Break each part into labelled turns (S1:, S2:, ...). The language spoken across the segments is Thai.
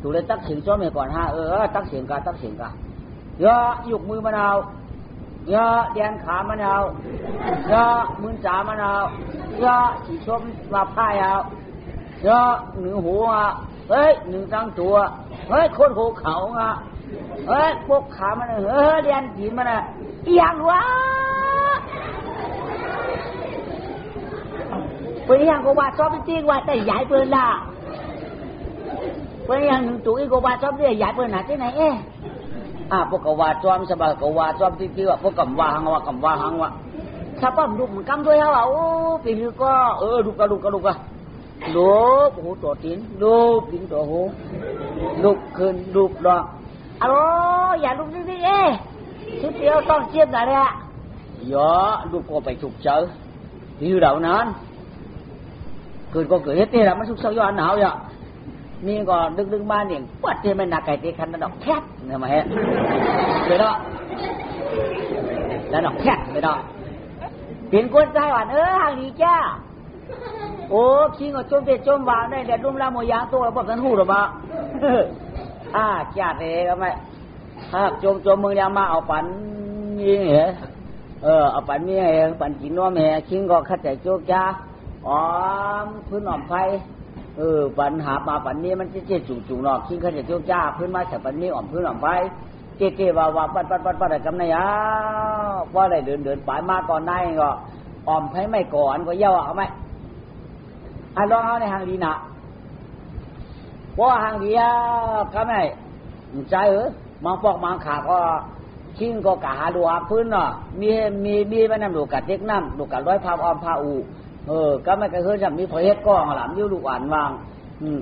S1: ถูกเลยตักเสียงซ้อมไปก่อนตักเสียงกาย่อยกมือมะนาวย่อแดนขามะนาวย่อมือจ่ามะนาวย่อฉีชมมาผ้ายาวย่อหนึ่งหัวเฮ้ยหนึ่งตั้งตัวเฮ้ยโคตรหัวเขาเฮ้ยพวกขามันแดนผีมันอย่างวะเป็นอย่างกูว่าชอบจริงว่าแต่ใหญ่เปินล่ะเป็นอย่างหนึ่งตัวอีกกูว่าชอบเนี่ยใหญ่เปินหนาที่ไหนพวกกว่าจอมสบายกว่าจอมจริงๆว่าพวกกำว่าหังว่าถ้าป้อมดูมันกำด้วยเขาโอ้ปีนี้ก็ดูกะดูหูตัวตีนดูตีนตัวหูดูขึ้นดูดอกอย่าดูจริงๆชุดเดียวต้องเชียบหน่อยเลยย่อดูก็ไปถูกเจอที่เดานั้นเกิดก็เกิดเฮ็ดนี่แหละมันสุกเศร้าย้อนหนาวอย่านี่ก็ดึงบ้านเนี่ยปัดที่มันหนักไก่ตีคันแล้วดอกแคทเนี่ยมาเฮ็ดเลยเนาะแล้วดอกแคทเลยเนาะเป็นคนใจหวานห่างนี้จ้าโอ้คิงก็จมเตะจมวางได้แต่รุ่มละโมยางตัวพวกนั้นหูหรือเปล่าจ้าเอ๋ก็ไม่จมมือยางมาเอาปันนี่เหรอเอาปันนี่เหรอปันกินน้อแม่คิงก็ขัดใจโจกจ้าพื้นหอมไฟปัญหามาปันนี้มันเจ๊จุ่งๆหรอกคิงขัดใจโจกจ้าพื้นมาจากปันนี้พื้นหอมไฟเจ๊ว่าปัดอะไรกำไนว่าอะไรเดินไปมาก่อนได้ก็อ่อมไฟไม่ก่อนก็เย่าเอาไหมลองเอาในหางดีนะเพราะหางดีก็ไม่ใจมังปอกมังขาก็ชิงก็กะหาดูอาพื้นเนาะมีมันนำดูกะเต็กน้ำดูกะร้อยพาออมพาอูก็ไม่กระเฮือจะมีพอเฮ็ดก้องหลามยิ้วลูกอ่านวาง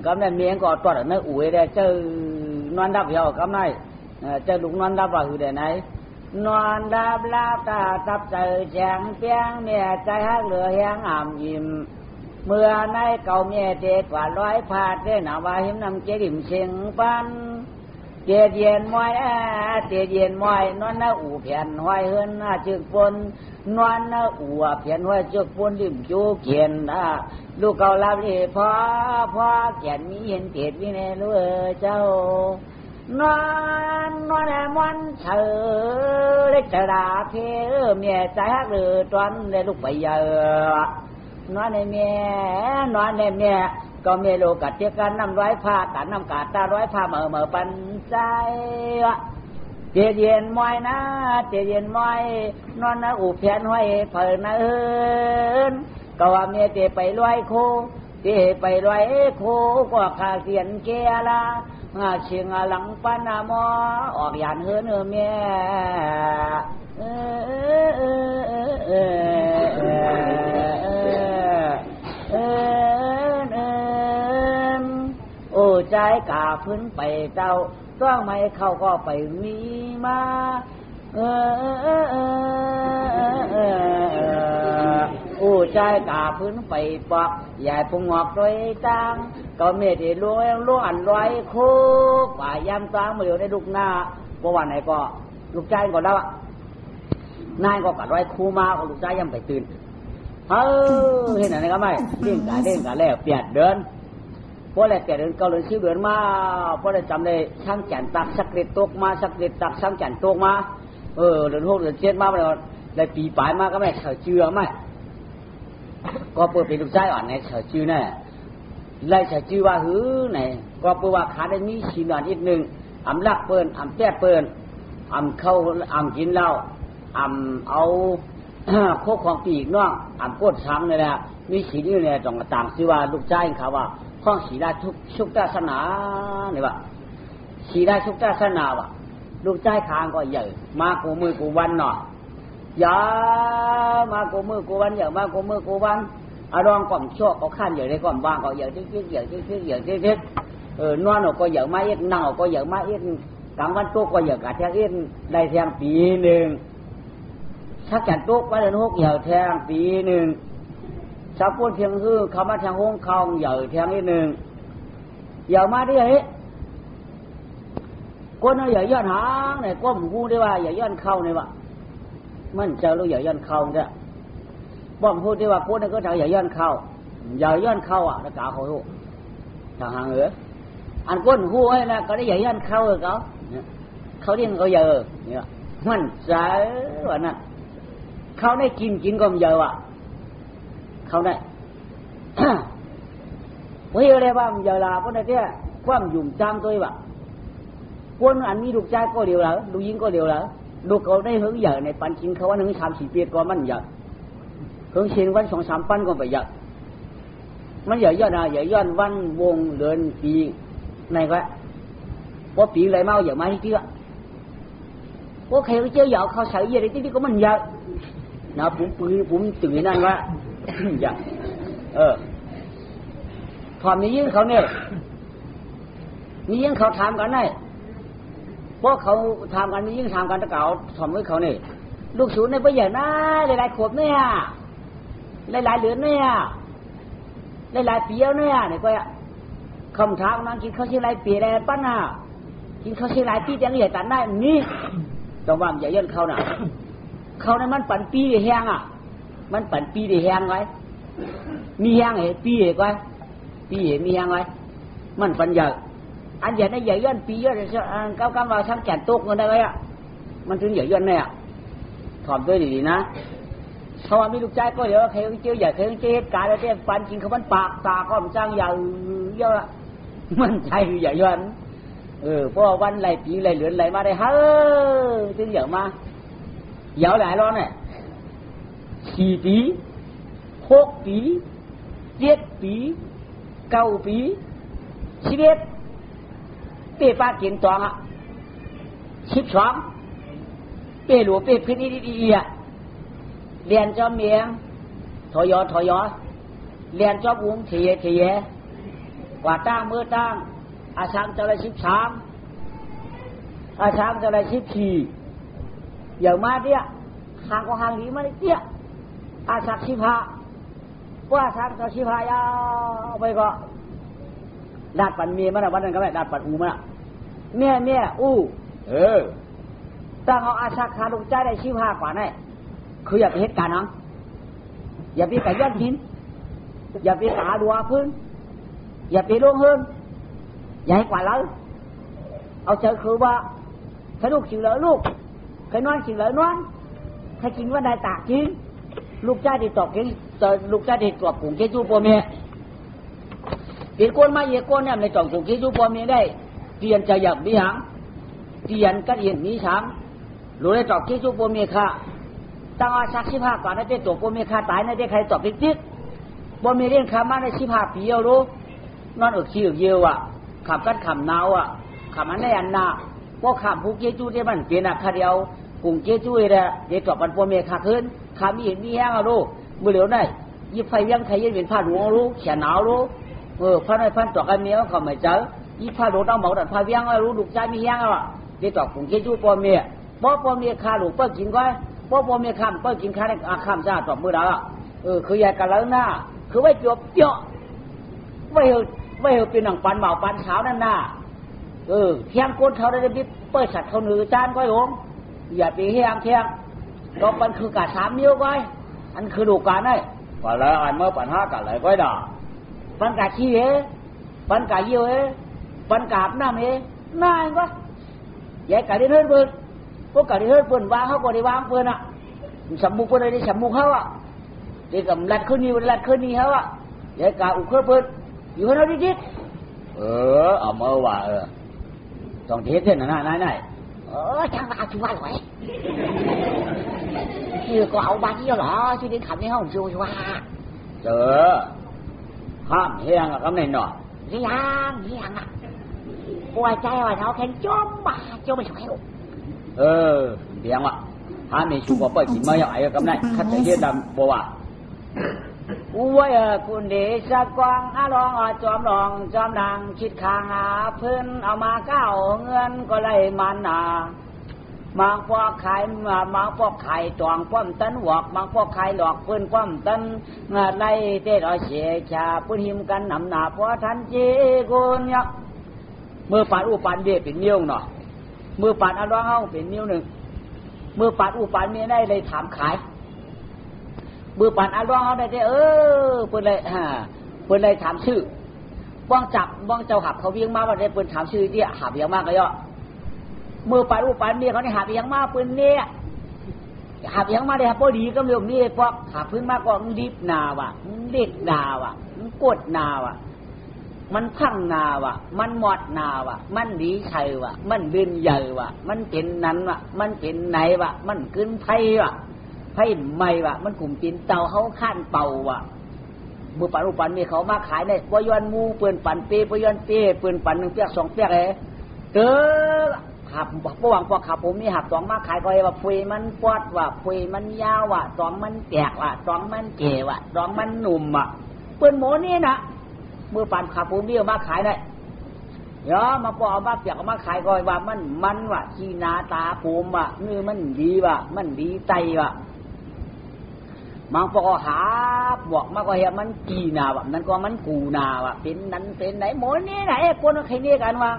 S1: ก็ไม่เมียงก็ตัวเนื้ออู่ได้เจอนอนดับเหี่ยวก็ไม่เจอลูกนอนดับว่าคือได้ไหนนอนดับลาตาตับใจแจงเปียงเมียใจฮักเหลือแห้งอ่ำยิ้มเมื่อในเก่าเมียเด็กกว่าร้อยพาดได้หนาว่าหิมนำเจดิ่มเชียงปันเจียเย็นมอยนอนน้าอู่เพียนห้อยเฮินจึกปนนอนน้าอู่เพียนห้อยจึกปนดิ่มจูเขียนลูกเก่าลาบเลยพ่อเขียนมีเห็นเกตวิเนรู้เจ้านอนมันเธอเล็กจะด่าเธอเมียใจฮักหรือตอนได้ลูกไปเยอะนอนในเมียก็เมียโลกัดเจ้ากันน้ำร้อยผ้ากันน้ำกาดตาร้อยผ้าเหม่อปันใจเจเย็นมอยนอนนะอู่เพียนห้อยเผยนะก็ว่าเมียเจไปลอยโคก็ขาเสียนเกลาเชียงหลังปานามออกยานเฮือเมียโอ้ใจกาพื้นไปเจ้าต้องไม่เข้าก็ไปมีมาโอ้ใจกาพื้นไปปอกใหญ่พงงอกด้วยตังก็เมตล้วนลอยโคป่ายามตังมาอยู่ในลูกหน้าเพราะวันไหนก็ลูกใจก่อนแล้วนายก็กัดไว้คูมาก็ลูกใจยังไปตื่นเห็นอะไรก็ไม่เล่นกันแล้วเปียดเดินเพราะอะไรเปียดเดินเกาหลีชื่อเดินมาเพราะอะไรจำได้ช่างแก่นตักสักเล็ดตกมาสักเล็ดตักช่างแก่นตกมาเดินหกเดินเจ็ดมาเลยได้ปีปลายมาก็ไม่เฉยเชื่อไม่ก็เปิดเป็นลูกชายอ่อนไงเฉยชื่อแน่ไล่เฉยชื่อว่าหื้อไหนก็เปิดว่าขาได้มีชีนอนอีกหนึ่งอ่ำลักเปิ้นอ่ำแป้เปิ้นอ่ำเข้าอ่ำกินเหล้าอ่ำเอาโคกของปีกน้องอ่ำโคตรช้ำเลยนะมีชีนี่เนี่ยต่างชื่อว่าลูกชายเขาว่าข้องชีได้ชุกศาสนาเนี่ยว่าชีได้ชุกศาสนาว่ะลูกชายคางก็ใหญ่มากูมือกูวันหน่อยอย่ามากูมือกูวันอย่ามากูมือกูวันรองก่อมชั่วก็ขั้นอย่างไรก่อมบางก็อย่างที่นอนก็อย่างมาเอ็ดนั่งก็อย่างมาเอ็ดกลางวันโต๊ะก็อย่างกะแทงเอ็ดได้แทงปีหนึ่งถ้าแก่โต๊ะวันเดือนหกอย่างแทงปีหนึ่งชาวพูดเพียงคือเขามาแทงห้องเขาอย่างแทงนิดหนึ่งอย่างมาได้เหรอคนเอาอย่างย้อนหางเนี่ยก้มหูได้ว่าอย่างย้อนเข้าเนี่ยว่ามันเจอลูกอย่างย้อนเข้าเนี่ยบ่มพูดได้ว่าคนนั้นก็ทำอย่างย้อนเข้าแล้วกาเขาลูก thằng hàng nữa anh quân khu hay là có đấy vậy anh khâu rồi có khâu điên có giờ mình sợ vậy nè khâu này chín còn giờ à khâu này bây giờ đây ba giờ là vấn đề thế quan dùng trang tôi bạn quân anh đi đục trai có điều là đục dính có điều là đục cầu đây hướng giờ này pan chín khâu anh hướng tham chỉ biết có mình giờ hướng xin văn song sám pan còn phải giờมันgiờ do nào giờ do văn vòng lượnปีnày quá cóปีlại mau giờ mai chưa có khéo chơi dạo kho sợ gì đấy tí của mình giờ nó cũng từ cái này quá dạ thòmนี้ยื่นเขาเนี่ยนี่ยื่นเขาถามกันเนี่ยเพราะเขาถามกันนี่ยื่นถามกันตะเก่าถอมไว้เขาเนี่ยลูกศูนย์เนี่ยไปใหญ่นะหลายๆขวบเนี่ยหลายๆเหลือนเนี่ยหลายๆปีแล้วเนี่ยก็คำถามนั้นกินข้าวเชียงรายปีอะไรปั้นน่ะกินข้าวเชียงรายปียังใหญ่ตันได้นี่ต้องว่าใหญ่ย่นเขาน่ะเขานั้นมันปั่นปีแห้งอ่ะมันปั่นปีแห้งไว้มีแห้งเหรอปีเหรอไว้ปีเหรอมีแห้งไว้มันปั่นใหญ่อันใหญ่ในใหญ่ย่นปีย่นก้าวๆvàoทั้งแก่นตุกเงินได้ไว้อ่ะมันถึงใหญ่ย่นเนี่ยถอมด้วยดีๆนะเขาว่ามีลูกชายก็เยอะเคยเจอใหญ่เคยเจอเหตุการณ์แล้วที่ปันจริงเขามันปากตาก็มันจ้างใหญ่เยอะมันใจใหญ่ยันเพราะวันไหลปีไหลเหลือนไหลมาได้เฮ้ยถึงเยอะมาเยอะหลายร้อนเนี่ย4 ปี 6 ปี 7 ปี9 ปี11เป้ป้ากินตองอ่ะ12เป้หลวงเป้พิษอีอ่ะเรียนจอมเมียงถอยเรียนจอมวุ้งเทียกว่าตั้งมือตั้งอาช้างจะได้13อาช้างจะได้14อย่างมาเนี่ยห่างก็ห่างดีมาเนี่ยอาช้าง15ว่าช้างจะ15ยาวไปก็ดาดปั่นเมียมันวันนั้นก็ไม่ดาดปั่นอูมันเมียอู้ตั้งเอาอาช้างขาลูกใจได้15กว่าเนี่ยคืออย่าไปเหตุการณ์นั้นอย่าไปกระยันหินอย่าไปกาดัวพื้นอย่าไปล่วงเฮินอย่าให้กว่าเราเอาเจอคือว่าใครลูกสิงเหลือลูกใครนอนสิงเหลือนอนใครกินว่าได้ตากกินลูกใจได้ตอกกินแต่ลูกใจได้ตอกกุ้งเกจูปัวเมียเปลี่ยนก้นมาเยก้นเนี่ยในตอกกุ้งเกจูปัวเมียได้เปลี่ยนใจอยากมีหางเปลี่ยนก็เปลี่ยนมีช้างรู้ได้ตอกเกจูปัวเมียค่ะตั้งอาชัก15กว่านั่นได้ตัวปัวเมียค่าตายนั่นได้ใครตอบติ๊กปัวเมียเรียนขามาได้15 ปีเอารู้นอนขี้เยี่ยวอ่ะขับกันขำนาวอ่ะขำอันได้อันนาพวกขำผู้เกจูได้มันเปลี่ยนอ่ะคาเดียวกุ้งเกจูเลยเดี๋ยวตอบปันปัวเมียขาขึ้นขามีเห็นมีแห้งเอารู้มือเหลียวได้ยิบไฟยังไทยยังเป็นผ้าหลวงรู้เขียนหนาวรู้ผ้าในพันตอกกันเมียเขาไม่เจอยิบผ้าหลวงต้องเหมาดัดผ้าเวียงรู้ลูกใจมีแห้งอ่ะเดี๋ยวตอบกุ้งเกจูปัวเมียปัวเมียขาหลวงเปิ้ลกินก็เพราะผมมีคำเปิ้ลกินข้าวในคำซะตอบมือเราคืออยากกันแล้วนะคือไว้จบเจาะไว้เป็นหนังปันเบาปันขาวนั่นน่ะเที่ยงก้นเขาได้บิ๊บเปิ้ลสัตว์เขาหนือจานก้อยหงอย่าไปเฮียงเที่ยงก็ปันคือกา3 นิ้วก้อยอันคือดูการได้ว่าแล้วอันเมื่อปัน5กันเลยก้อยด่าปันกาขี้ปันกาเยี่ยวปันกาบน้ำน่าเองก็ใหญ่กาได้เฮิร์ตเบิร์ดพวกกาได้เฮิร์ตเบิร์ดวางเขาก็ได้วางเบิร์ดอ่ะสมมุติเบิร์ดได้สมมุติเขาอ่ะเด็กกับลัดขึ้นนี่เขาอ่ะใหญ่กาอุกเฮิร์ตเบิร์ดอยู่ให้เราดิเอามาว่าต้องเทสเท่านั้นนายช่างมาชัวร์เลยคือก็เอาบ้านนี้เหรอที่ดินขับในห้องชัวร์เจอห้ามเฮียงกับนี่หน่อยเฮียงอ่ะปวดใจว่าเขาแค่จมไม่ช่วยเดี๋ยวอ่ะห้ามในชูก็เปิดกินไม่เอาไอ้กับนี่ขัดใจเฮียดำบัวว่าคุณเดชกวางลองจอมลองจอมดังคิดข้างเพิ่นเอามาก้าวเงินก็เลยมันมาพวกขายมาพวกขายตวงป้อมตันหวกมาพวกขายหลอกเพิ่นป้อมตันไล่เตะเอาเสียชาปุ่นหิมกันนำหนาพอทันจีกุนเนี่ยมือปาดอุปานเบี้ยเป็นนิ้วเนาะมือปาดอร้องเอาเป็นนิ้วหนึ่งมือปาดอุปานเมียได้เลยถามขายมือปาดอร้องเอาได้เพิ่นเลยถามชื่อ บ้องจับบ้องเจ้าหับเขาเวียงมาว่าได้ปืนถามชื่อเตี้ยหับอย่างมากก็ย่อมือปานอุปานเนี่ยเขาได้หับอย่างมากปืนเนี่ยหับอย่างมากเลยครับพอดีก็เรื่องนี้เลยพวกหับพื้นมากก็รีบนาวะเด็กนาวะกดนาวะมันพังนาวะมันหมดนาวะมันดีชัยวะมันเดินใหญ่วะมันเป็นนั้นวะมันเป็นไหนวะมันขึ้นไพ่วะไพ่ไม่วะมันกลุ่มตีนเตาเขาข้านเป่าวะมือปันอุปันมีเขามาขายในปยอนมูเปืนปันเปปยอนเปปืนปันหนึ่งเปียกสองเปียกเลยเด้อหับพวกพวกขับผมมีหับสองมาขายก็เลยว่าฟุยมันปอดว่ะฟุยมันยาวว่ะสองมันแตกว่ะสองมันเก๋ว่ะสองมันหนุ่มว่ะปืนหมูนี่นะมือปันขับผมมีมาขายได้เดี๋ยวมาปอกมาเปียกมาขายก็ว่ามันว่ะชีนาตาภูมิว่ะเนื้อมันดีว่ะมันดีไตว่ะมังปอกหาบอกมาก็เห็นมันกีนาวะนั่นก็มันกูนาวะเป็นนั้นเป็นไหนหมดนี่ไหนคนใครเนี่ยกันวะ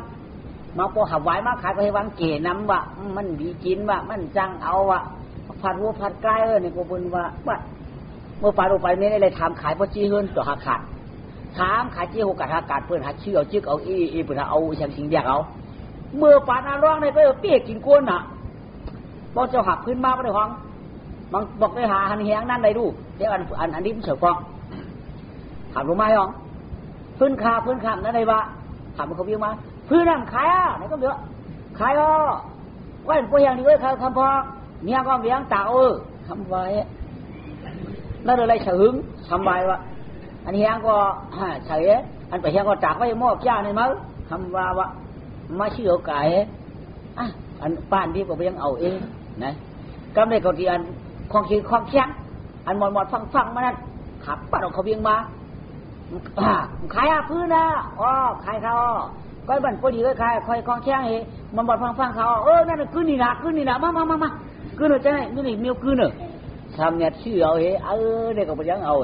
S1: มังปอกหาไว้มาขายก็ให้วางเก๋น้ำวะมันดีกินวะมันจังเอาวะผัดวัวผัดไก่เนี่ยก็เป็นว่าเมื่อปลาลงไปนี่เลยทำขายพอจีเฮิร์นต่อหักขาดถามขายจีหกกัดหักขาดเพื่อนหักชื่อเอาจึกเอาเพื่อนเอาเชียงสิงแยกเอาเมื่อปลาหน้าร้องเนี่ยก็เปี้ยกินก้นน่ะพอเจ้าหักขึ้นมาไม่ได้ห้องมันบอกไปหาหันเฮียงนั่นได้ดูเดี๋ยวอันนี้มันเสือกองถามรู้ไหมหรอพื้นขานั่นได้ปะถามมันเขาวิ่งมาพื้นนั่นขายอ่ะไหนก็เยอะขายอ่ะว่าเป็นพวกอย่างนี้เว้ยคำพอเนี่ยก็เลี้ยงเต่าคำไว้นั่นอะไรเฉึงคำไว้วะอันเฮียงก็เฉยอันไปเฮียงก็จากไว้หม้อเจ้าในมั้งคำว่าวะมาเชื่อไก่อันป้านที่ก็ไปยังเอาเองนะก็ไม่เขาที่อันของขีดของแข็งอันหมดฟังมานั่นขับปัดออกเขาเบียงมาขายพื้นนะขายเขาก็บันพอดีก็ขายคอยของแข็งเองมันหมดฟังเขานั่นขึ้นนี่นะมาขึ้นหน่อยจะไหนนี่มีขึ้นหนึ่งทำเนี่ยชื่อเอาเด็กก็ไปยังเอา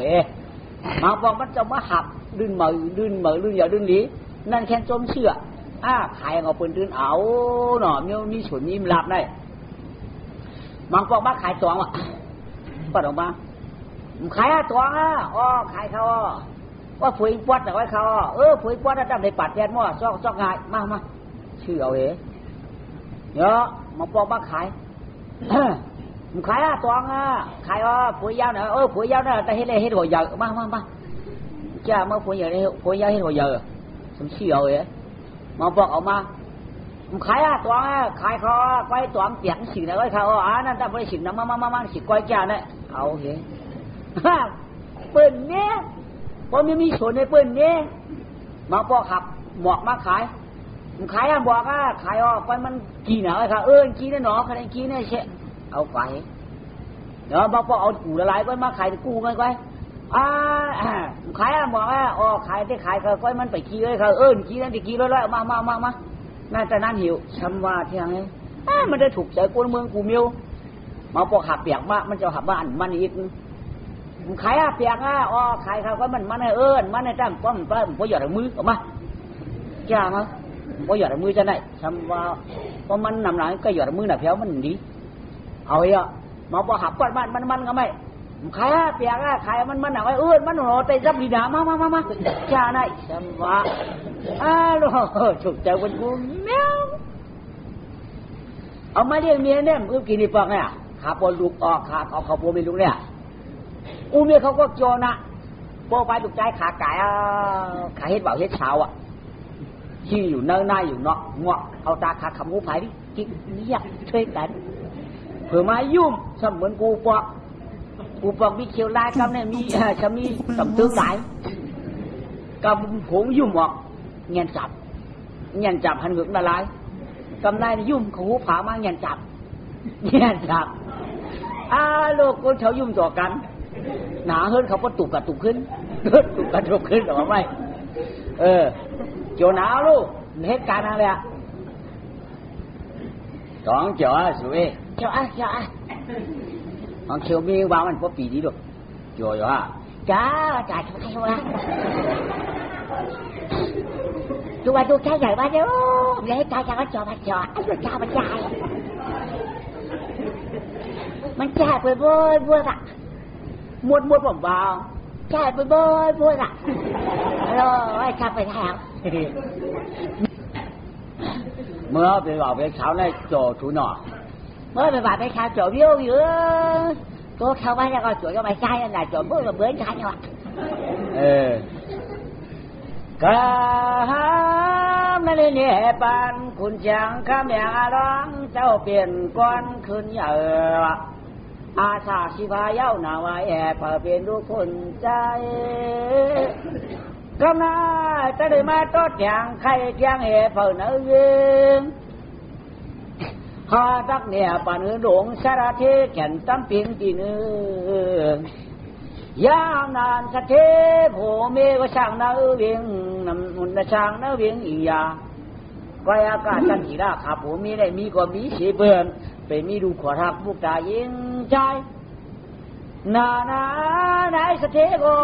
S1: มาบอกมันจะมาหับดื้นเหมืออย่าดื้นดีนั่นแค่จมเชื่อขายเอาปืนดื้นเอาหน่อมีฉุนมีหลับได้มังปอกมาขายตัวอ่ะปัดออกมาขายตัวขายเขาว่าฝืนปวดแต่ว่าเขาฝืนปวดแล้วจำได้ปัดแทนมั่วซอกง่ายมาชื่อเอาเยอะมังปอกมาขายขายตัวขายฝืนยาวหน่อยฝืนยาวหน่อยแต่เฮ็ดเลยเฮ็ดหัวเยอะมาจ้ามาฝืนยาวเฮ็ดหัวเยอะสมชื่อเอามังปอกออกมาขายตัวขายเขาไว้ตัวเปียกสิ่งอะไรเขานั่นแต่ไม่สิ่งนั้นมาสิ่งก้อยแก่เนี่ยเอาเปิ้ลเนี่ยพอมีส่วนในเปิ้ลเนี่ยมาพอขับหมอกมาขายบอกขายไปมันกี่หนาเลยค่ะกี่เนี่ยหนอขนาดกี่เนี่ยเช่เอาไปเดี๋ยวมาพอเอากูละลายไปมาขายกูไงไปขายบอกขายได้ขายเขาไปมันไปกี่เลยค่ะกี่นั่นกี่ร้อยมาน่าจะนั่นหิวช้ำว่าที่ไหนมันได้ถูกใจคนเมืองกูมิวมาพอขับเปียกมามันจะขับบ้านมันอีกขายเปียกขายเขาก็มันให้มันให้ตั้งป้อมพอหยอดมือออกมาจ้ามาพอหยอดมือจะไหนช้ำว่าเพราะมันนำหลังก็หยอดมือหน่ะเพี้ยวมันดีเอามาพอขับก้อนมันก็ไม่ขายเปียกขายมันหนักไว้มันโหดใจรับดีหนามาจ้าไหนช้ำว่าถูกใจคนกูแมวเอามาเลี้ยงเมียเนี่ยกินนี่ปอกเนี่ยขาปนลูกออกขาเอาเขาโปไม่ลูกเนี่ยเมียเขาก็โจนะโปไปถูกใจขาไก่ขาเฮ็ดเบาเฮ็ดเช้าที่อยู่เนื้ออยู่เนาะงอกเอาตาขาขมูไผ่ดิกินเนี่ยช่วยกันเผื่อมายุ่มสมเหมือนกูปอกมีเขียวลายกำเนี่ยมีจะมีตำตื้อหลายกำผมยุ่มออกเงียนจับหันหงึกละลายกำไรยุ่มเขาหูผามาเงียนจับโลกคนเขายุ่มต่อกันหนาเฮิร์นเขาก็ตุกกระตุกขึ้นหรอไม่โจหนาวลูกเหตุการณ์อะไรสองเจ้าสวยเจ้าของเชียวมีวางมันพอปีนี้ดูโจอยู่จ้าจ่ายเขาใครวะตัวใช้ใหญ่มาเดี๋ยวเลยจ่ายก็จ่ายจ่ายมันจ่ายไปบ่อยอ่ะหมดเปล่าจ่ายไปบ่อยอ่ะ เราไอ้ข้าไปแถวเมื่อไปบอกไปเช้าในโจทุนหนอเมื่อไปบอกไปเช้าโจวิวอยู่ตัวเขาไว้แล้วก็โจก็ไม่ใช่อะไรโจเมื่อก็เบื่อใช่ไหมกะหามนั่นเนี่ยปานคุณจังข้าแม่ร้องเจ้าเปลี่ยนก้อนขึ้นเยอะอาชาสิพาเย้าหน้าไว้แอบเป็นลูกคนใจก็น่าจะได้มาต้นอย่างใครเที่ยงเหตุเผ่าเนื้อยิงหาตักเนี่ยปานหลงสารเทแก่นตั้มเพียงตีนึงยาวนานสะเทโผเมก็ช่างเนื้อวิ่งนำมุนช่างเนื้อวิ่งอียาก็อากาศจันทีราขับผมมีได้มีก็มีเสียเปื่อนไปมีดูขวาทักบุกตายิงใจนาไหนสะเทก็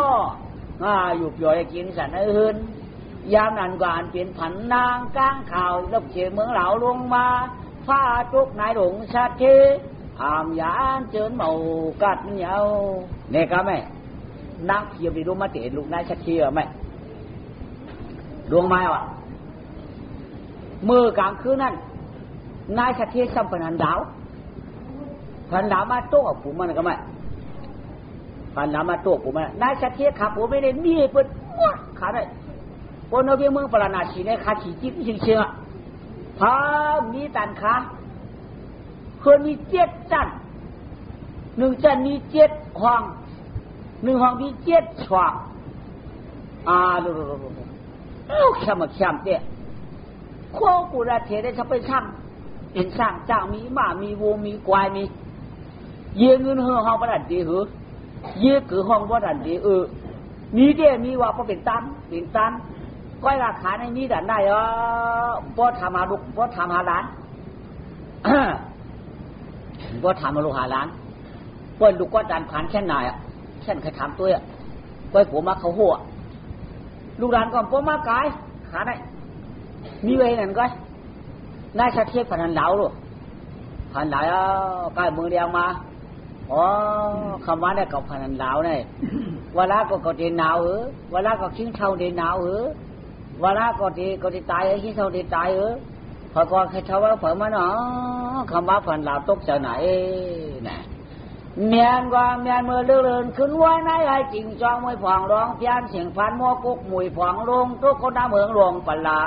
S1: อยู่ย่อยกินสันเอินยามนั้นกานเปลี่ยนผันนางก้างข่าวลบเฉียเมืองเหล่าลงมาฟ้าจุกนายหลงชาติหามยานเจินเมากัดเหนียวเนี่ยครับแม่นักเทียบดีรู้มาเตะลูกนายชาติไหมดวงไม้ว่ะมือกลางคืนนั่นนายชาติสัมพันธ์ดาวพันดาวมาโต้กับผมมันก็ไม่พันดาวมาโต้ผมมันนายชาติขับผมไม่ได้มีเปิดขาได้ปนเอาเบี้ยเมืองปราณาชีในขาฉีจิ้มเชียงพามีตันขาควรมี7 จัน1 จันมี7 ห้อง1 ห้องมี7 ช่องดูแค่มาแค่เตี้ยโคกุระเทได้จะไปช่างเป็นสร้างจ้างมีหมามีวัวมีควายมีเยี่ยเงินห้องประดันดีหือเยี่ยคือห้องประดันดีมีเดียมีว่าพอเป็นตันก้อยราคาในนี้ดันได้พอทำมาลูกพอทำหาล้านพอทำมาลูกหาล้านเปิ้นลูกก็ดันผ่านแค่ไหนแค่ใครถามตัวก้อยผมมาเขาหัวลูกหลานก่อนผมมากายขาได้มีไว้นั่นก้อยนายชาเทียบผ่านเหลาลูกผ่านเหลาใกล้เมืองเดียงมาคำว่าได้กับผ่านเหลาเนี่ยเวลาก็เดินหนาวเวลาก็ชิ้นเท่าเดินหนาวเวลาก็ดีตายชิ้นเท่าดีตายพอก่อนใครเท่าว่าเผยมาเนาะคำว่าผ่านเหลาตกใจไหนน่ะเมียนว่าเมียนเมื่อเลื่อนขึ้นไว้ในไอ้จริงจองมวยผ่องร้องเพี้ยนเสียงฟันมัวกุกมวยผ่องลงทุกคนน้าเมืองลงปละ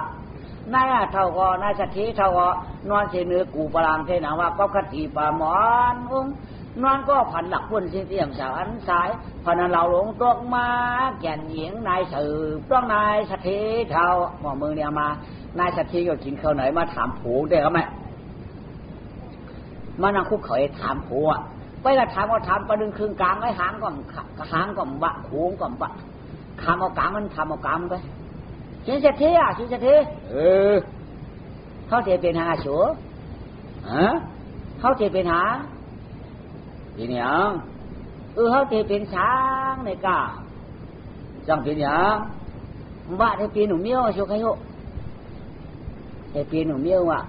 S1: นายเท่าก็นายสัตย์เท่าก็นอนเสนือกูปรางเทนาว่าก็คติป่ามอนนอนก็ผันหลักพุ่นเสียงสาวอันสายพนันเราหลงตกมาแก่นหญิงนายสืบต้องนายสัตย์เท่าหมอมือเนี่ยมานายสัตย์ก็กินข้าวไหนมาถามผูได้ก็ไหมมานั่งคุกเขยถามผูไปละถามก็ถามประดึงครึ่งกลางไว้หางก่อนบะโค้งก่อนบะคำเอากลางมันทำเอากลางไปชิ้นเศรษฐีชิ้นเศรษฐีเขาจะเป็นหาชัวเขาจะเป็นหาทีนี้เขาจะเป็นช้างในกาจังเป็นอย่างบ้าจะเป็นหนุ่มเมียวชัวใครโยจะเป็นหนุ่มเมียวอ่ะ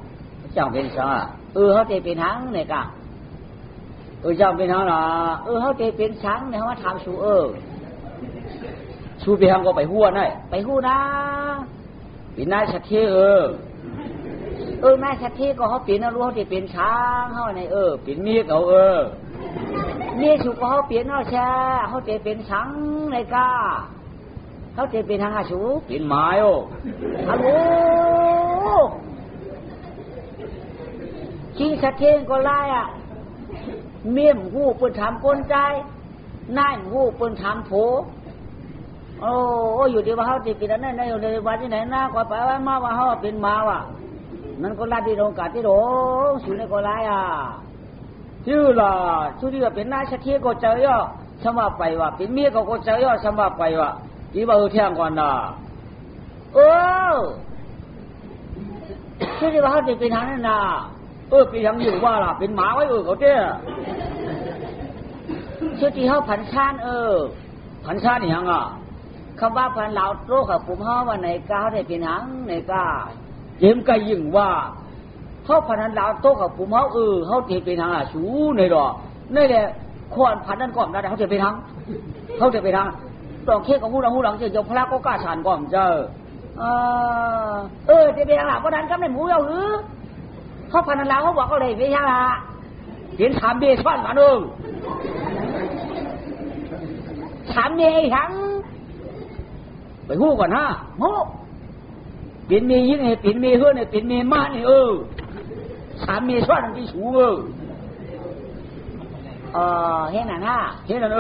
S1: จังเป็นช้างเขาจะเป็นหางในกาจังเป็นหางล่ะเขาจะเป็นช้างในเขามาทำชัวชูเปียงก็ไปหัวน่ะไปหัวนะปีนายชัดเทนายชัดเทก็เขาปีนนะรู้เขาจะเป็นช้างเขาในปีนเมียเขาเมียชูก็เขาเปลี่ยนเอาแช่เขาจะเป็นช้างในกาเขาจะเป็นทางอาชูเป็นไม้ฮัลโหลชิงชัดเทก็ไล่เมียมหูปืนทำกลใจนายหูปืนทำโผอยู่ที่ว่าเขาจะเป็นอะไรอยู่ในวันที่ไหนหน้าก็ไปว่ามาว่าเขาเป็นมาว่ะนั่นก็ลาที่โรงกาที่โรงสุนัขก็ไล่ชื่อล่ะชื่อที่ว่าเป็นนายชัดเทียก็เจอย่อสมัครไปว่ะเป็นเมียก็เจอย่อสมัครไปว่ะที่ว่าเที่ยงก่อนน่ะชื่อที่ว่าเขาจะเป็นทางนั้นน่ะเป็นทางอยู่ว่าล่ะเป็นหมาไว้เขาเจ้ชื่อที่เขาผันชานผันชานอย่างคำว่าพันเหลาโรคกับผมเขาว่าในกาได้เป็นหางในกาเยี่ยมก็ยิ่งว่าเขาพันเหลาโตกับผมเขาเขาจะเป็นหางชูในดอกนี่แหละควรพันนั่นก่อนนะเขาจะเป็นหางเขาจะเป็นหาง ต้องเค้กของหูหลังเจ้าพระก็กล้าฉันก่อนเจอจะเป็นอะไรก็ดันก็ไม่หมูเอาหรือเขาพันธุ์ลาวเขาบอกเขาเลยไม่ใช่ละเห็นถามเบช่อนมาดูถามเมียทั้งไปหู้ก่อนฮะโม่ปิ่นมียิ่งไงปิ่นมีเฮือนไงปิ่นมีมานี่ถามเมียช่อนที่สูงเห็นน่ะเห็นนั่น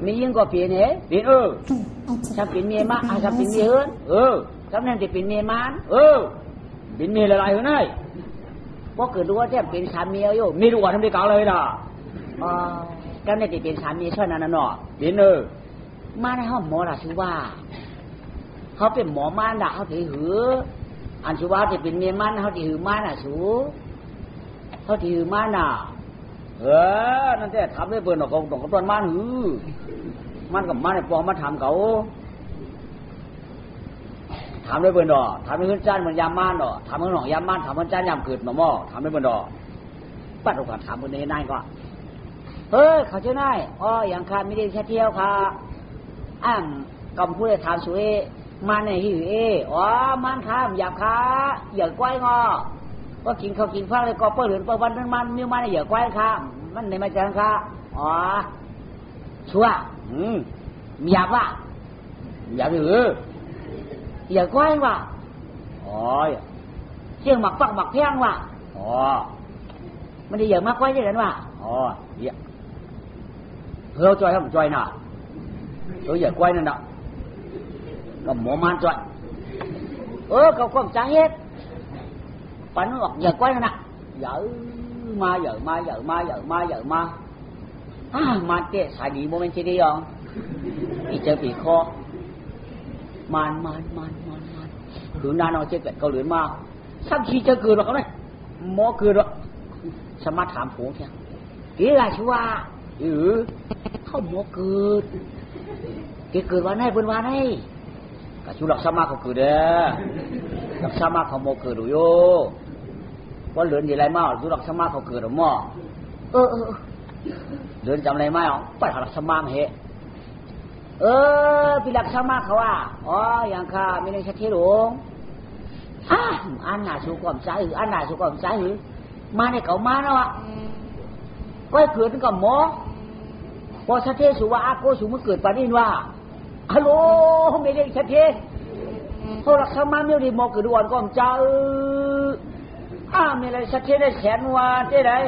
S1: มียิ่งก็ปิ่นเหรอปิ่นถ้าปิ่นมีมาถ้าปิ่นมีเฮือนถ้านั่นจะปิ่นมีมานปิ่นมีอะไรอยู่ไหนเพราะเกิดรู้ว่าจะเป็นสามีอยู่มีรู้ว่าทำได้เก่าเลยล่ะก็เนี่ยจะเป็นสามีช่วยนั่นน่ะเนาะปิ่นมาในห้องหมอล่ะชื่อว่าเขาเป็นหมอม่านด่าเขาถือหืออันชื่อว่าจะเป็นเมียม่านเขาถือหือม่านน่ะสูเขาถือหือม่านน่ะนั่นแหละทำได้เปิดหนอกของต้นม่านหือมันกับม่านไอ้ปองมาทำเขาทำได้เปิดหนอทำได้ขึ้นจ้านเหมือนยามม่านหนอทำเหมือนหนองยามม่านทำเหมือนจ้านยามเกิดหนอหม้อทำได้เปิดหนอปัดโอกาสทำเหมือนในนายก็เขาเจ้านายอย่างข้าไม่ได้แค่เที่ยวค่ะกำพูดได้ทานสวยมาในหิวมันข้ามอยากค้าอย่าก้อยงอก็กินข้าวกินฟ้าเลยก็เปิดเหรียญเปิดวันนั้นมันมีมันอย่าก้อยค่ะมันในมาจังค่ะชัวมีอยากว่าอยากหรืออย่าก้อยว่าเชี่ยงหมักปักหมักแพงว่ามันได้อย่ามากก้อยได้กันว่าเราจอยครับจอยน่ะtôi giờ quay nên đó cầm mỏ man chọn cậu không trả hết bắn hoặc giờ quay nên nè dở ma man kệ xài đi moment đi không đi chơi bị kho man hướng na nó chơi câu lưỡi ma sắp khi chơi cười rồi không này mỏ cười rồi sao mắt thảm phổ thế kỹ là chú à không mỏ cười cái cườiวันให้เพิ่นวันให้ก็ชุลักษมาเขาคือเด้อลักษมาเขาโมคือดูอยู่ว่าเหลือนอะไรมาชุลักษมาเขาคือหรือมั่เหลือนจำอะไรมาไปหาลักษมาเหพี่ลักษมาเขาว่าอย่างข้าไม่ได้ชักเที่ยวหลงอันหนาสุกอมใจหรืออันหนาสุกอมใจหรือมาในเขามาแล้วก็ให้เกิดกับหมอพอชักเที่ยวสุว่าอาโกสุมันเกิดปานินว่าฮัลโหลไม่ได้ชัดเจนโทรศัพท์มาไม่ได้มองกระดวนก็มจ้าไม่ได้ชัดเจนได้แสนวันเจ๊ได้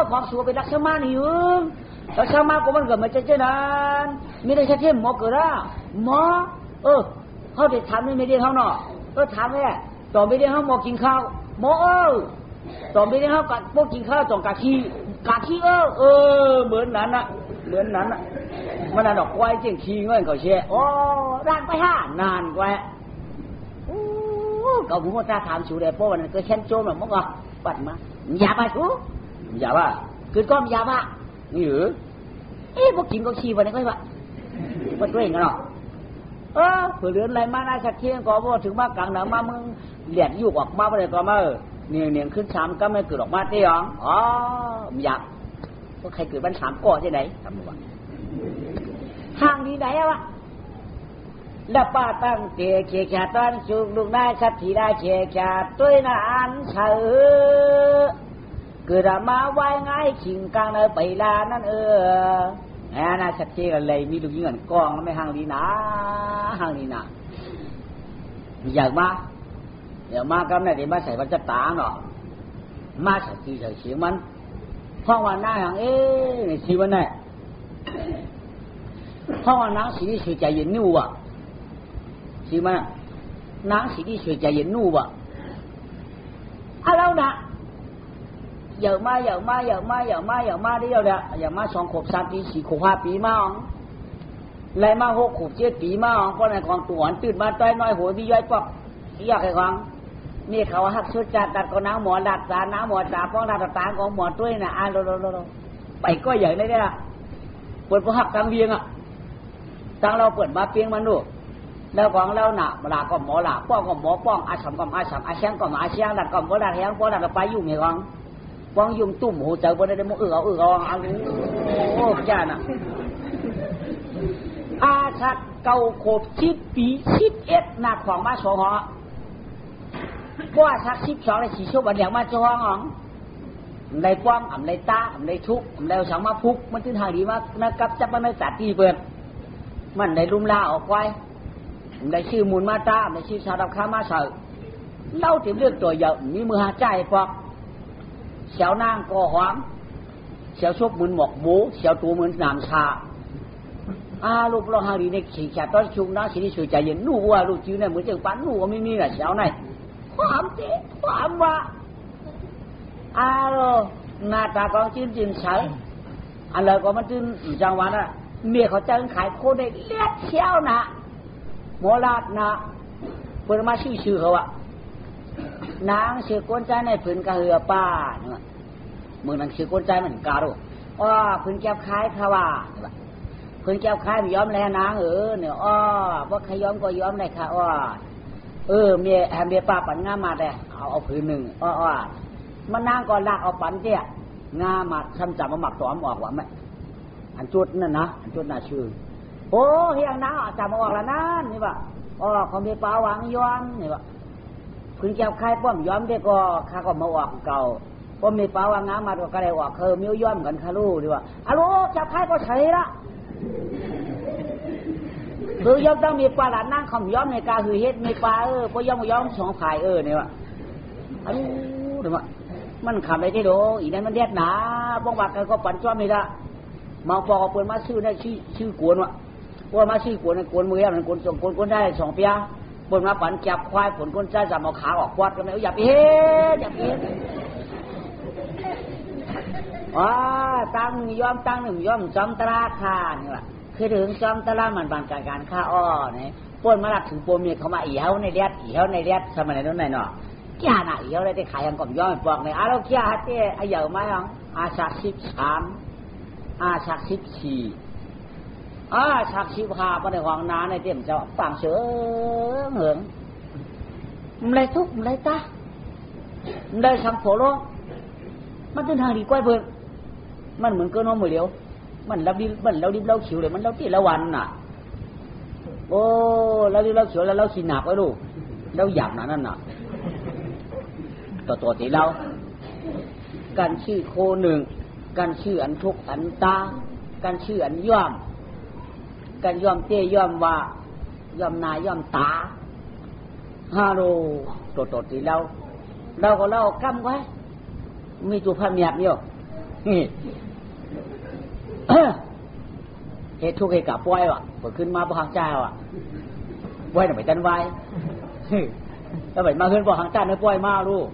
S1: ความสัวเป็นลักษณะนี่ลักษณะก็มันเกิดมาจากเจ๊นั้นไม่ได้ชัดเจนมองเกิดละหมอเขาเด็ดถามไม่ได้เขาเนาะถามแม่ต่อไม่ได้เขามองกินข้าวหมอต่อไม่ได้เขากัดพวกกินข้าวจ่องกะขี้เหมือนนั้นน่ะมันน่ะดอกควายเจียงขี้เงี้ยเขาเชี่ยร้านไปห้านานกว่าเขาพูดว่าถามสูเดเพราะวันนั้นก็เช่นโจมหรอมั้งอ่ะปัดมาอย่าไปสูอย่าว่าคือก้อมอย่าว่านี่หรือพวกกินก็ขี้วันนี้ก็ว่ามันด้วยกันหรอเผื่อเรือนอะไรมาได้สักเที่ยงก็ว่าถึงมากลางหนังมามึงเหลียดยุกออกมาไปเลยก็มาเนียงขึ้นสามก็ไม่เกิดออกมาเตี้ยอยากก็ใครเกิดบ้านสามก่อที่ไหนทำมาทางนี้ไหนวะแล้วป้าตั้งเตะเขี่ยต้นสุกลูกได้สักทีได้เขี่ยตัวน่ะอันเสือเกิดมาไว้ง่ายขิงกลางเลยไปลานั่นน่าสักทีกันเลยมีลูกยิงกันกองไม่ห่างดีนะอยากมาก็ไม่ได้มาใส่วัจตาเนาะมาใส่ทีใส่เสียงมันเพราะว่าหน้าอย่างในชีวันนี้เพราะว่านังสีที่สวยใจเย็นนู่วะชีมันนังสีที่สวยใจเย็นนู่วะเราน่ะเยอะมาได้แล้วเนี่ยอย่ามา2 ขวบ 3 ปี 4 ขวบ 5 ปีมาไรมา6 ขวบ 7 ปีมาเพราะในของตัวตื่นมาต้อยน้อยหัวมีย้อยปอกอยากให้ฟังนี่เขาหักชุดจัดตัดก็น้ำหมอดัดตาน้ำหมอตาป้องดัดตาของหมอด้วยนะไปก็ใหญ่เลยเนี่ยเปิดพอหักกลางเวียงตั้งเราเปิดมาเปียงมันดูแล้วของเราหนามาลาก็หมอลาป้องก็หมอป้องอาสามก็อาสามอาเชียงก็อาเชียงดัดก็หมอดัดแหงป้องดัดไปยุ่งไงของป้องยุ่งตุ่มหูเจอบนได้มุเอาจ้าน่ะ สักเก่าโคบ10 ปี11หนักของมา2หอบ่สัก12ได้สิชั่วบัดเดียวมา2หองได้ป้อมอำได้ตาอำได้ทุกอำได้สังมาพุกมันถึงทางดีมากนะกับจับมันไม่ตัดที่เปิ้นมันได้ลุ่มลาออกไว้ได้ชื่อมูลมาตาได้ชื่อชาดับค้ามาเสาเล่าถึงเรื่องตัวเยอะมีมือหาใจพอกเสียวนางก็หอมเสียวชกเหมือนหมอกหมูเสียวตัวเหมือนน้ำชาลูกเราหาดีในขี่แขกต้นชุงน้าสิที่สุดใจเย็นนู่ว่าลูกจิ้วเนี่ยเหมือนจังปั้นนู่ว่าไม่มีน่ะเสียวไหนความเจ๊ความว่าหน้าตากองจิ้นจิ้นใสอันเลยก็มันจิ้นจังหวะน่ะเมียเขาจะขายโคได้เล็ดเชี่ยวนะโมลาดนะเปิดมาชื่อเขาอะนางเสือกวนใจในผืนกระเหือป้าเนี่ยมือนางเสือกวนใจมันการุผืนแก้วคล้ายเขาว่าผืนแก้วคล้ายมันย้อมแลนางเนี่ยว่าใครย้อมก็ย้อมได้ค่ะเมียป้าปั่นง่ามาได้เอาผืนหนึ่งมันนางก่อนละเอาปั่นเจ้ง่ามาทำจับมาหมักตอมออกว่าไหมอันจุดนั่นนะอันจุดน่าชื่อเฮียงน้าจับมาออกแล้วนั่นนี่ว่าเขามีป้าวางย้อมนี่ว่าพื้นแก้วไข่ป้อมย้อมได้ก็ข้าก็มาออกเก่าป้อมมีป้าวางน้ำมาก็ได้ออกมีย้อมกันคารูดีว่าแก้วไข่ก็ใช่ละคือย้อมต้องมีปลาหลานนั่งขมย้อมในกาคือเฮ็ดมีปลาพอย้อม2 ฝ่ายนี่ว่าเดี๋ยวมันขำอะไรที่โดอีนั้นมันเด็ดหนาบ้องบากกันก็ปั่นจ้อมไม่ได้มาพอเปิดมาชื่อได้ชื่อกวนว่ามาชื่อกวนกวนมือมันกวนได้2 ปีเปิดมาปั่นจับควายผลกวนใจจับเอาขาออกวัดกันแล้วอย่าไปเฮ็ดตั้งย้อมตั้งหนึ่งย้อมจอมตราคานี่แหละคือถึงจอมตรามันบานการฆ่าเนี่ยปนมาลักถึงปมเนี่ยเขามาอีเฮาในเลียดสมัยนั้นไหนเนาะแก่น่ะอีเฮาได้ขายยังก่อนย้อมบอกเนี่ยเราแก่เต้อายุมายังชัก13ชัก14ชัก15ปในห้องน้าในเต็มจะฟังเสือเหิงมันเลยทุกมันเลยตามันเลยสังโผล่มันถึงทางดีกว่าเพิ่นมันเหมือนเกินน้องมือเดียวมันเราดิบเราขิวเลยมันเราตีละวันน่ะเราดิบเราขิวแล้วเราขี้หนักไว้ลูกเราหยาบนั่นน่ะตัวตีเราการชื่อโคหนึ่งการชื่ออันทุกอันตาการชื่ออันย่อมการย่อมเต้ย่อมว่าย่อมนายย่อมตาฮาโลตัวตีเราก็เล่ากำไว้มีตัวพันเมียบเนี่ยเหตุทุกข์เหตุกับป่วยว่ะเปิดขึ้นมาบ่หางเจ้าป่วยหน่อยไปจันไว้แล้วไปมาขึ้นบ่หางเจ้าเนื้อป่วยมาลูก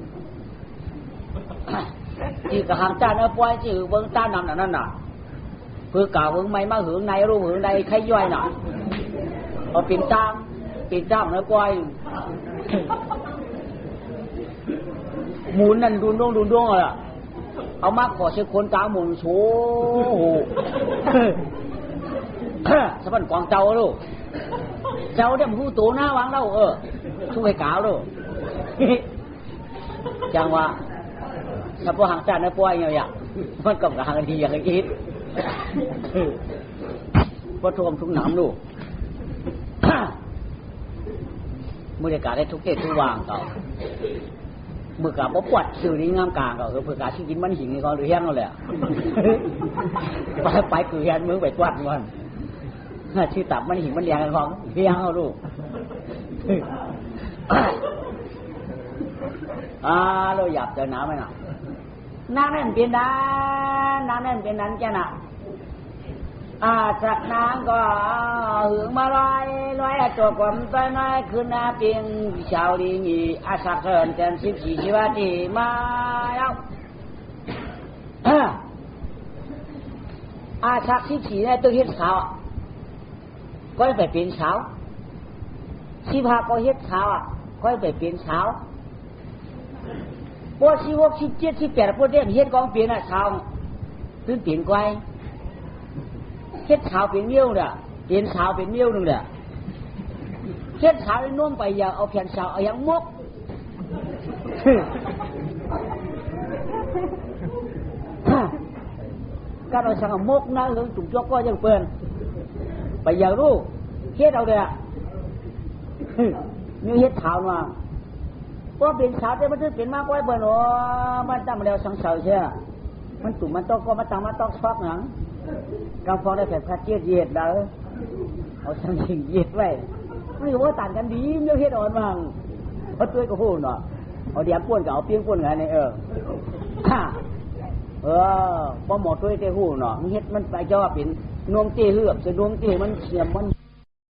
S1: จีกับหางเจ้าเนื้อป่วยจีเบิ้งต้านำนั่นน่ะเพื่อกล่าวเบิ้งไม่มาหึงในรู้หึงในใครย่อยหน่อยเอาปิ่นจ้ามเนื้อป่วยหมุนนั่นดุนดวงอ่ะเอามาขอเช็คคนตาหมุนโชสะพันกองเจ้าลูกเจ้าเดี๋ยวผู้ตัวหน้าวางเราช่วยกล่าวลูกจังว่าถ้าพวกหางจานเนื้อป่วยอย่างมันกับหางดีอย่างอีกพอทวมทุกหนามลูกมือเด็กกาได้ทุกเกตทุกวางต่อมือกาบปวดคิวนี้งามกลางก็เพื่อกาชิกินมันหิงนี่ก็หรือแห้งก็เลยไปคือแห้งมือไปตวัดมันชื่อตับมันหิงมันเลี้ยงกันของเลี้ยงเอาลูกเราหยับเจอหนาวไหมน่ะนางนั่นเป็นนั้นจ้ะน่ะจากนางก็หึงมาลอยตัวกลมต้นไม้ขึ้นหน้าเพียงชาวดีมีสักเถินเต็ม14 ชีวาทีมาแล้วสัก14เนี่ยตัวเฮ็ดขาวก็ไปเป็นเช้า15ก็เฮ็ดขาวก็ไปเป็นเช้าพวก16 17 18พวกเด็กเฮ็ดกองเปลี่ยนเช้าตื่นเปลี่ยนไกวเฮ็ดขาวเป็นเมี่ยวเนี่ยเปลี่ยนขาวเป็นเมี่ยวนึงเนี่ยเฮ็ดขาวน้วมไปอย่าเอาแผ่นขาวเอาอย่างมกก็เราสั่งมกนะหรือจุ่มจอกก็ยังเปิ้นไปอย่างรู้ เฮ็ดเอาเด้อมีเฮ็ดขาวมาก็เป็นสาวแต่มันจะเป็นมากกว่าเบิ่นมันตั้งแล้วสังเสาร์ใช่มันตุ่มมันต้องก็มาตั้งมาต้องฟอกหนังกำฟองได้แบบคัดเจี๊ยดเด้อเอาสังสิงเย็ดไว้นี่ก็ว่าต่างกันดีมีเฮ็ดอ่อนมั่งเพราะตัวก็พูดเนาะเอาเดี๋ยวป้วนกับเอาเปียงป้วนกันนี่บ่หมดตัวเตะหูเนาะเฮ็ดมันไปเจ้าว่าเป็นนวมเตะเหือบสินวมเตะมันเสียมมัน